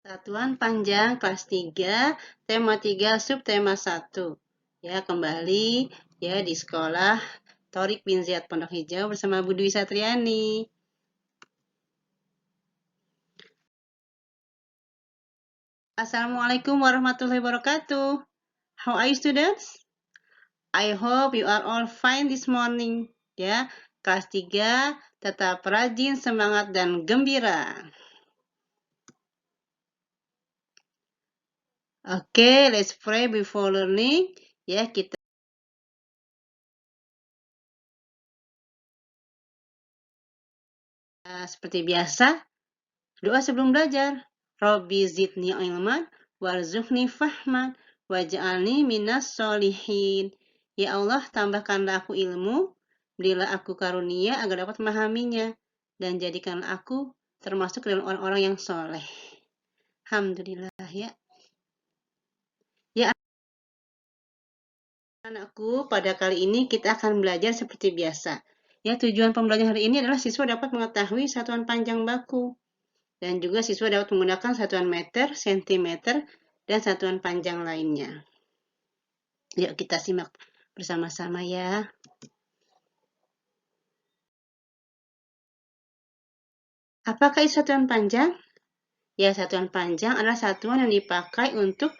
Satuan panjang kelas 3, tema 3, subtema 1. Ya, kembali ya di sekolah Thorik bin Ziyad Pondok Hijau bersama Bu Dwi Satriani. Assalamualaikum warahmatullahi wabarakatuh. How are you students? I hope you are all fine this morning. Ya, kelas 3 tetap rajin, semangat dan gembira. Oke, let's pray before learning. Ya, kita seperti biasa, doa sebelum belajar. Robbi zidni ilman warzuqni fahman waj'alni minas solihin. Ya Allah, tambahkanlah aku ilmu, berilah aku karunia agar dapat memahaminya, dan jadikanlah aku termasuk dalam orang-orang yang soleh. Alhamdulillah ya. Ya anakku, pada kali ini kita akan belajar seperti biasa. Ya, tujuan pembelajaran hari ini adalah siswa dapat mengetahui satuan panjang baku. Dan juga siswa dapat menggunakan satuan meter, sentimeter, dan satuan panjang lainnya. Yuk kita simak bersama-sama ya. Apakah itu satuan panjang? Ya, satuan panjang adalah satuan yang dipakai untuk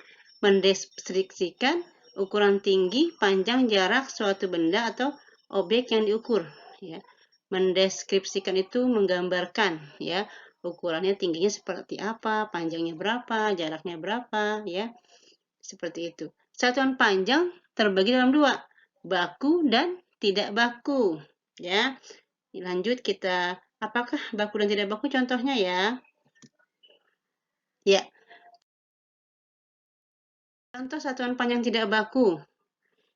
mendeskripsikan ukuran tinggi, panjang, jarak suatu benda atau objek yang diukur. Ya. Mendeskripsikan itu menggambarkan, ya, ukurannya tingginya seperti apa, panjangnya berapa, jaraknya berapa, ya, seperti itu. Satuan panjang terbagi dalam dua, baku dan tidak baku. Ya, lanjut kita, apakah baku dan tidak baku contohnya ya? Ya, contoh satuan panjang tidak baku.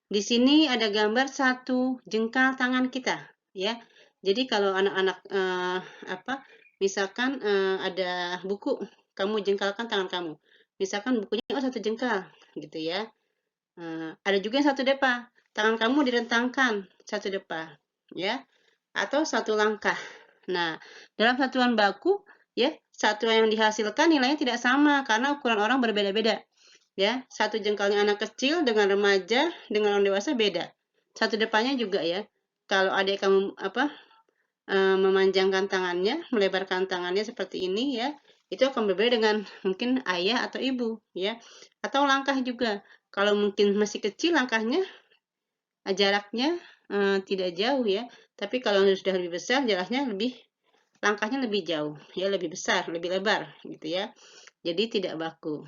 Di sini ada gambar satu jengkal tangan kita, ya. Jadi kalau anak-anak misalkan ada buku, kamu jengkalkan tangan kamu. Misalkan bukunya satu jengkal, gitu ya. Ada juga yang satu depa, tangan kamu direntangkan satu depa, ya, atau satu langkah. Nah, dalam satuan baku, ya, satuan yang dihasilkan nilainya tidak sama karena ukuran orang berbeda-beda. Ya, satu jengkalnya anak kecil dengan remaja dengan orang dewasa beda. Satu depannya juga ya. Kalau adik kamu memanjangkan tangannya, melebarkan tangannya seperti ini ya, itu akan berbeda dengan mungkin ayah atau ibu ya. Atau langkah juga. Kalau mungkin masih kecil langkahnya, jaraknya tidak jauh ya. Tapi kalau sudah lebih besar, langkahnya lebih jauh ya, lebih besar, lebih lebar gitu ya. Jadi tidak baku.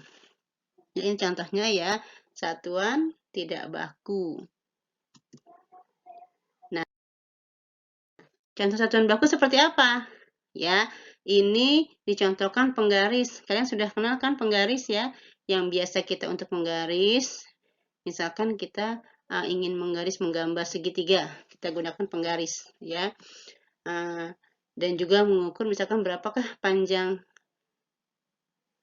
Ini contohnya ya, satuan tidak baku. Nah, contoh satuan baku seperti apa? Ya, ini dicontohkan penggaris. Kalian sudah kenal kan penggaris ya? Yang biasa kita untuk menggaris, misalkan kita ingin menggambar segitiga, kita gunakan penggaris ya. Dan juga mengukur misalkan berapakah panjang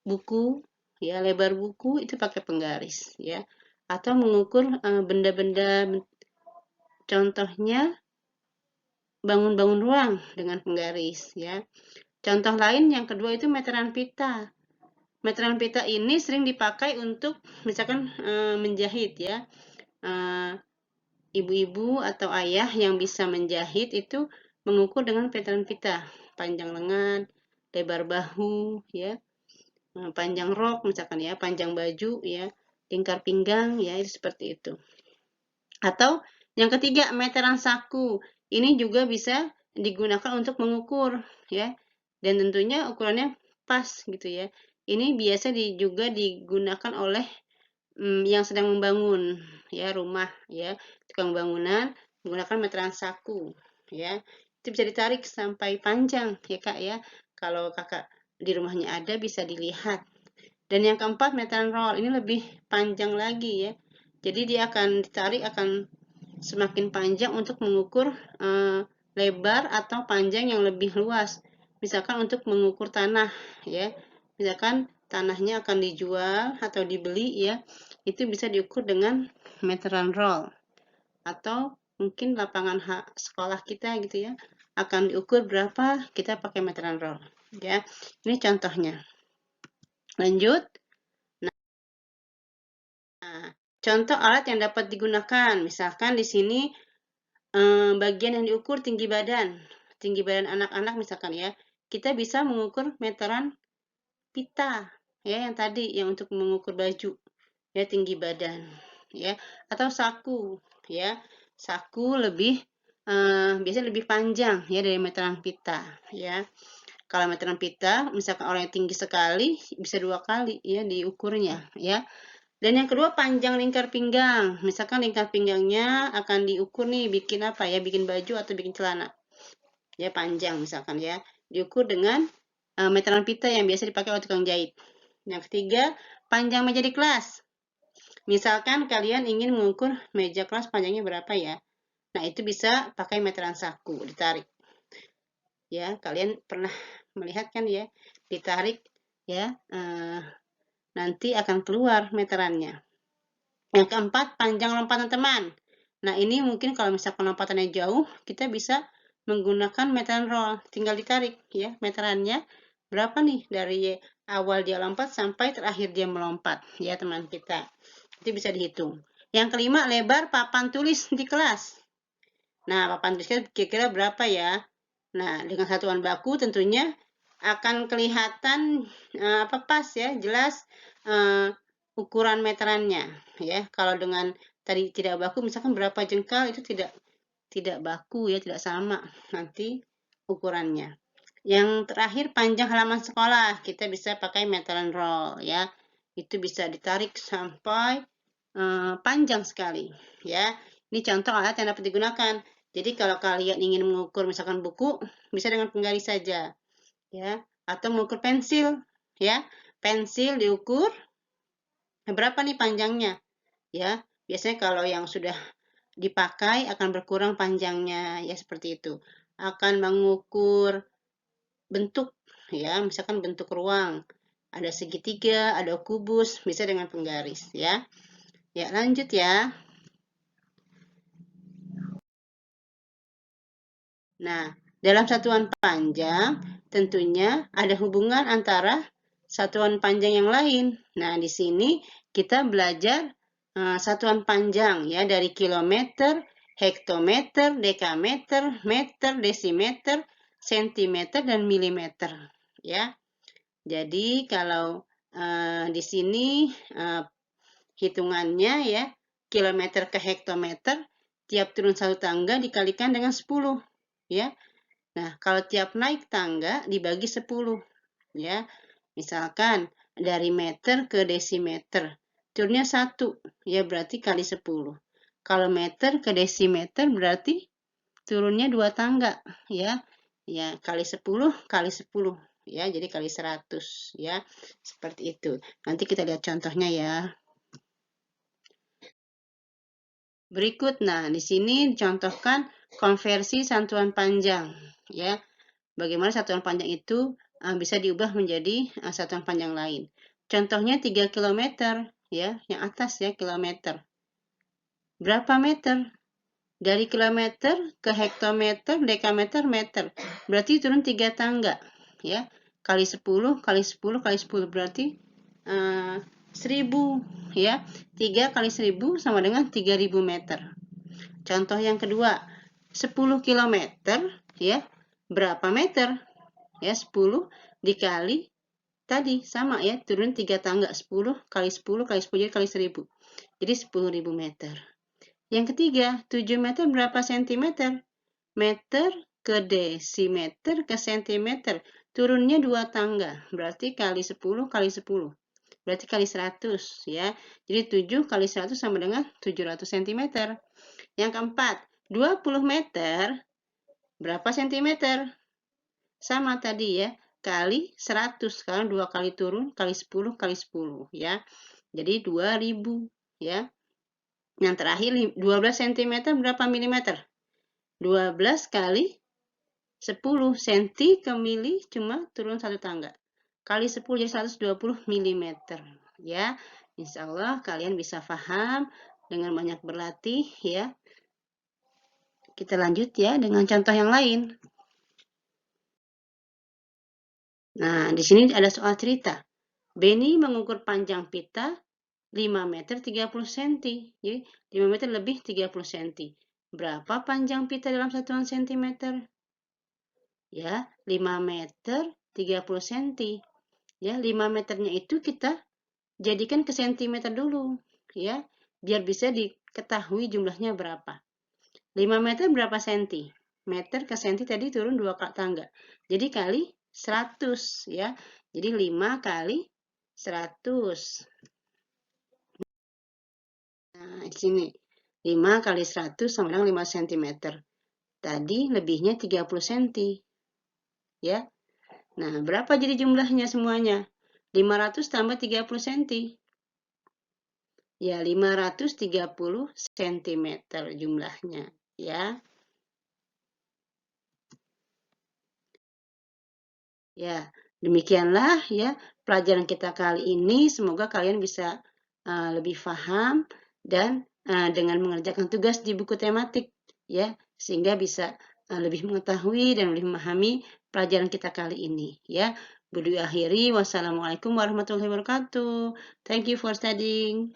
buku, ya, lebar buku itu pakai penggaris ya. Atau mengukur benda-benda, contohnya bangun-bangun ruang dengan penggaris ya. Contoh lain yang kedua itu meteran pita. Meteran pita ini sering dipakai untuk misalkan menjahit ya. Ibu-ibu atau ayah yang bisa menjahit itu mengukur dengan meteran pita, panjang lengan, lebar bahu ya, panjang rok misalkan ya, panjang baju ya, lingkar pinggang ya, itu seperti itu. Atau yang ketiga, meteran saku. Ini juga bisa digunakan untuk mengukur ya. Dan tentunya ukurannya pas gitu ya. Ini biasa juga digunakan oleh yang sedang membangun ya, rumah ya. Tukang bangunan menggunakan meteran saku ya. Itu bisa ditarik sampai panjang ya, Kak ya. Kalau Kakak di rumahnya ada bisa dilihat. Dan yang keempat, meteran roll. Ini lebih panjang lagi ya. Jadi dia akan ditarik, akan semakin panjang untuk mengukur lebar atau panjang yang lebih luas. Misalkan untuk mengukur tanah ya. Misalkan tanahnya akan dijual atau dibeli ya. Itu bisa diukur dengan meteran roll. Atau mungkin lapangan sekolah kita gitu ya. Akan diukur berapa, kita pakai meteran roll ya. Ini contohnya. Lanjut. Nah, contoh alat yang dapat digunakan, misalkan di sini bagian yang diukur tinggi badan anak-anak misalkan ya, kita bisa mengukur meteran pita, ya yang tadi yang untuk mengukur baju, ya tinggi badan, ya atau saku, ya saku lebih biasanya lebih panjang ya dari meteran pita, ya. Kalau meteran pita, misalkan orang yang tinggi sekali bisa 2 kali ya diukurnya, ya. Dan yang kedua panjang lingkar pinggang. Misalkan lingkar pinggangnya akan diukur nih bikin apa ya? Bikin baju atau bikin celana. Ya panjang misalkan ya. Diukur dengan meteran pita yang biasa dipakai oleh tukang jahit. Yang ketiga, panjang meja di kelas. Misalkan kalian ingin mengukur meja kelas panjangnya berapa ya? Nah, itu bisa pakai meteran saku, ditarik. Ya, kalian pernah melihat kan ya? Ditarik ya, nanti akan keluar meterannya. Yang keempat, panjang lompatan teman. Nah, ini mungkin kalau misalkan lompatannya jauh, kita bisa menggunakan meteran roll. Tinggal ditarik ya meterannya berapa nih dari awal dia lompat sampai terakhir dia melompat ya teman kita. Itu bisa dihitung. Yang kelima, lebar papan tulis di kelas. Nah, papan tulisnya kira-kira berapa ya? Nah, dengan satuan baku tentunya akan kelihatan pas ya, jelas ukuran meterannya ya. Kalau dengan tadi tidak baku misalkan berapa jengkal itu tidak baku ya, tidak sama nanti ukurannya. Yang terakhir panjang halaman sekolah, kita bisa pakai meteran roll ya. Itu bisa ditarik sampai panjang sekali ya. Ini contoh alat yang dapat digunakan. Jadi kalau kalian ingin mengukur misalkan buku, bisa dengan penggaris saja ya, atau mengukur pensil ya. Pensil diukur berapa nih panjangnya ya. Biasanya kalau yang sudah dipakai akan berkurang panjangnya ya, seperti itu. Akan mengukur bentuk ya, misalkan bentuk ruang. Ada segitiga, ada kubus, bisa dengan penggaris ya. Ya, lanjut ya. Nah, dalam satuan panjang tentunya ada hubungan antara satuan panjang yang lain. Nah, di sini kita belajar satuan panjang ya, dari kilometer, hektometer, dekameter, meter, desimeter, sentimeter, dan milimeter ya. Jadi kalau di sini hitungannya ya, kilometer ke hektometer, tiap turun satu tangga dikalikan dengan 10 ya. Nah, kalau tiap naik tangga dibagi 10 ya. Misalkan dari meter ke desimeter, turunnya 1 ya, berarti kali 10. Kalau meter ke desimeter berarti turunnya 2 tangga ya. Ya, kali 10 kali 10 ya, jadi kali 100 ya. Seperti itu. Nanti kita lihat contohnya ya. Berikut, nah di sini dicontohkan konversi satuan panjang ya. Bagaimana satuan panjang itu bisa diubah menjadi satuan panjang lain. Contohnya 3 km ya, yang atas ya, kilometer. Berapa meter? Dari kilometer ke hektometer, dekameter, meter. Berarti turun 3 tangga ya. Kali 10 kali 10 kali 10 berarti 1000 ya. 3 kali 1000 sama dengan 3000 meter. Contoh yang kedua, 10 km ya. Berapa meter? Ya, 10 dikali tadi sama ya, turun 3 tangga, 10 kali 10 kali 10 jadi kali 1000. Jadi 10.000 meter. Yang ketiga, 7 meter berapa sentimeter? Meter ke desimeter ke sentimeter. Turunnya 2 tangga, berarti kali 10 kali 10. Berarti kali 100 ya. Jadi 7 kali 100 sama dengan 700 cm. Yang keempat, 20 meter berapa sentimeter? Sama tadi ya, kali 100. Sekarang 2 kali turun, kali 10 kali 10 ya. Jadi 2000 ya. Yang terakhir 12 cm berapa milimeter? 12 kali 10 cm ke mili cuma turun 1 tangga. Kali 10 jadi 120 mm ya. Insya Allah kalian bisa paham dengan banyak berlatih ya. Kita lanjut ya dengan contoh yang lain. Nah, di sini ada soal cerita. Beni mengukur panjang pita 5 meter 30 cm. Jadi 5 meter lebih 30 cm. Berapa panjang pita dalam satuan sentimeter? Ya, 5 meter 30 cm. Ya, 5 meternya itu kita jadikan ke sentimeter dulu, ya, biar bisa diketahui jumlahnya berapa. 5 meter berapa senti? Meter ke senti tadi turun 2 tangga. Jadi kali 100, ya. Jadi 5 kali 100. Nah, di sini 5 kali 100 sama dengan 5 cm. Tadi lebihnya 30 cm, ya. Nah, berapa jadi jumlahnya semuanya? 500 tambah 30 cm. Ya, 530 cm jumlahnya, ya. Ya, demikianlah ya pelajaran kita kali ini. Semoga kalian bisa lebih paham dan dengan mengerjakan tugas di buku tematik, ya, sehingga bisa lebih mengetahui dan lebih memahami pelajaran kita kali ini, ya. Akhiri, wassalamualaikum warahmatullahi wabarakatuh. Thank you for studying.